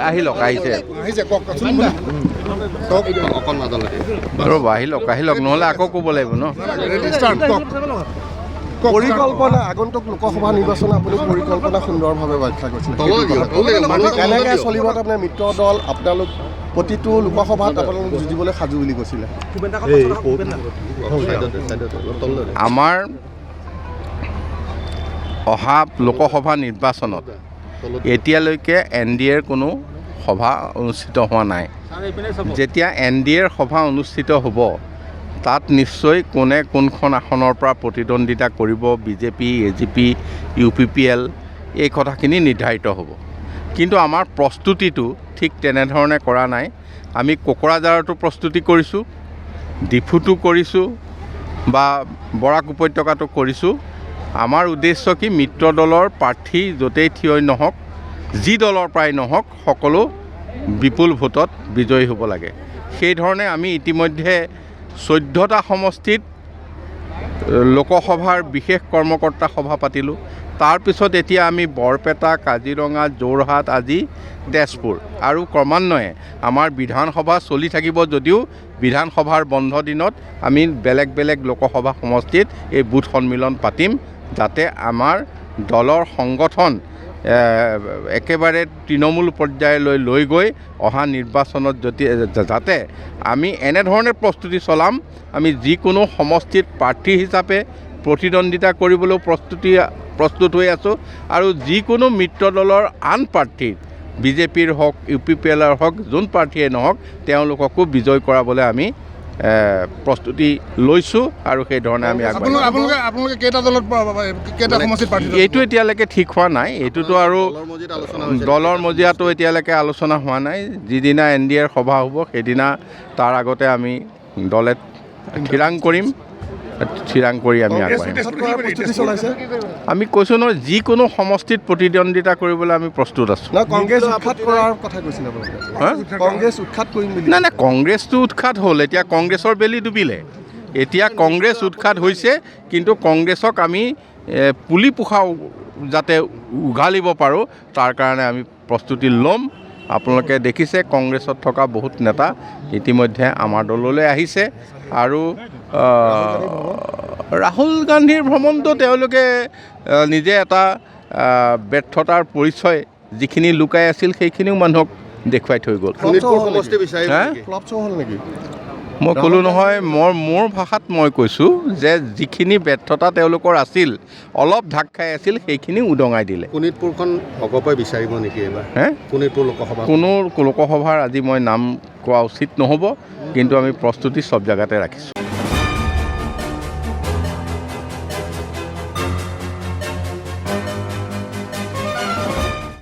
আহিলক আহিছে ৰ'বা আহিলক নহ'লে আকৌ ক'ব লাগিব ন পৰিকল্পনা আগন্তুক লোকসভা নিৰ্বাচন আপুনি পৰিকল্পনা সুন্দৰভাৱে ব্যাখ্যা কৰিছে কেনেকৈ চলিব তাৰমানে মিত্ৰ দল আপোনালোক প্ৰতিটো লোকসভাত আপোনালোক যুঁজিবলৈ সাজু বুলি কৈছিলে আমাৰ অহা লোকসভা নিৰ্বাচনত এতিয়ালৈকে NDAৰ কোনো সভা অনুষ্ঠিত হোৱা নাই যেতিয়া NDAৰ সভা অনুষ্ঠিত হ'ব তাত নিশ্চয় কোনে কোনখন আসনৰ পৰা প্ৰতিদ্বন্দ্বিতা কৰিব BJP AGP UPPL এই কথাখিনি নিৰ্ধাৰিত হ'ব কিন্তু আমাৰ প্ৰস্তুতিটো ঠিক তেনেধৰণে কৰা নাই আমি কোকৰাঝাৰতো প্ৰস্তুতি কৰিছোঁ ডিফুটো কৰিছোঁ বা বৰাক উপত্যকাটো কৰিছোঁ আমাৰ উদ্দেশ্য কি মিত্ৰ দলৰ প্ৰাৰ্থী য'তেই থিয় নহওক যি দলৰ পৰাই নহওক সকলো বিপুল ভোটত বিজয়ী হ'ব লাগে সেই ধৰণে আমি ইতিমধ্যে 14টা সমষ্টিত লোকসভাৰ বিশেষ কৰ্মকৰ্তা সভা পাতিলোঁ তাৰপিছত এতিয়া আমি বৰপেটা কাজিৰঙা যোৰহাট আজি তেজপুৰ আৰু ক্ৰমান্বয়ে আমাৰ বিধানসভা চলি থাকিব যদিও বিধানসভাৰ বন্ধ দিনত আমি বেলেগ বেলেগ লোকসভা সমষ্টিত এই বুথ সন্মিলন পাতিম যাতে আমাৰ দলৰ সংগঠন একেবাৰে তৃণমূল পৰ্যায়লৈ লৈ গৈ অহা নিৰ্বাচনত যাতে আমি এনেধৰণে প্ৰস্তুতি চলাম আমি যিকোনো সমষ্টিত প্ৰাৰ্থী হিচাপে প্ৰতিদ্বন্দ্বিতা কৰিবলৈ প্ৰস্তুত হৈ আছোঁ আৰু যিকোনো মিত্ৰ দলৰ আন প্ৰাৰ্থী BJPৰ হওক UPPLৰ হওক যোন প্ৰাৰ্থীয়ে নহওক তেওঁলোককো বিজয় কৰাবলৈ আমি প্ৰস্তুতি লৈছোঁ আৰু সেই ধৰণে আমি আপোনালোকে কেইটা দলত কেইটা সমষ্টিত প্ৰাৰ্থী এইটো এতিয়ালৈকে ঠিক হোৱা নাই এইটোতো আৰু দলৰ মজিয়াটো এতিয়ালৈকে আলোচনা হোৱা নাই যিদিনা NDAৰ সভা হ'ব সেইদিনা তাৰ আগতে আমি দলে থিৰাং কৰি আমি আগবাঢ়িম আমি কৈছোঁ নহয় যিকোনো সমষ্টিত প্ৰতিদ্বন্দ্বিতা কৰিবলৈ আমি প্ৰস্তুত আছোঁ নাই কংগ্ৰেছটো উৎখাত হ'ল এতিয়া কংগ্ৰেছৰ বেলি ডুবিলে এতিয়া কংগ্ৰেছ উৎখাত হৈছে কিন্তু কংগ্ৰেছক আমি পুলি পোখা যাতে উঘালিব পাৰোঁ তাৰ কাৰণে আমি প্ৰস্তুতি ল'ম আপোনালোকে দেখিছে কংগ্ৰেছত থকা বহুত নেতা ইতিমধ্যে আমাৰ দললৈ আহিছে আৰু ৰাহুল গান্ধীৰ ভ্ৰমণটো তেওঁলোকে নিজে এটা ব্যৰ্থতাৰ পৰিচয় যিখিনি লুকাই আছিল সেইখিনিও মানুহক দেখুৱাই থৈ গ'ল মই ক'লোঁ নহয় মোৰ ভাষাত মই কৈছোঁ যে যিখিনি ব্যৰ্থতা তেওঁলোকৰ আছিল অলপ ঢাক খাই আছিল সেইখিনি উদঙাই দিলে শোণিতপুৰখন অগপই বিচাৰিব নেকি এবাৰ শোণিতপুৰ লোকসভা কোনো লোকসভাৰ আজি মই নাম কোৱা উচিত নহ'ব কিন্তু আমি প্ৰস্তুতি চব জেগাতে ৰাখিছোঁ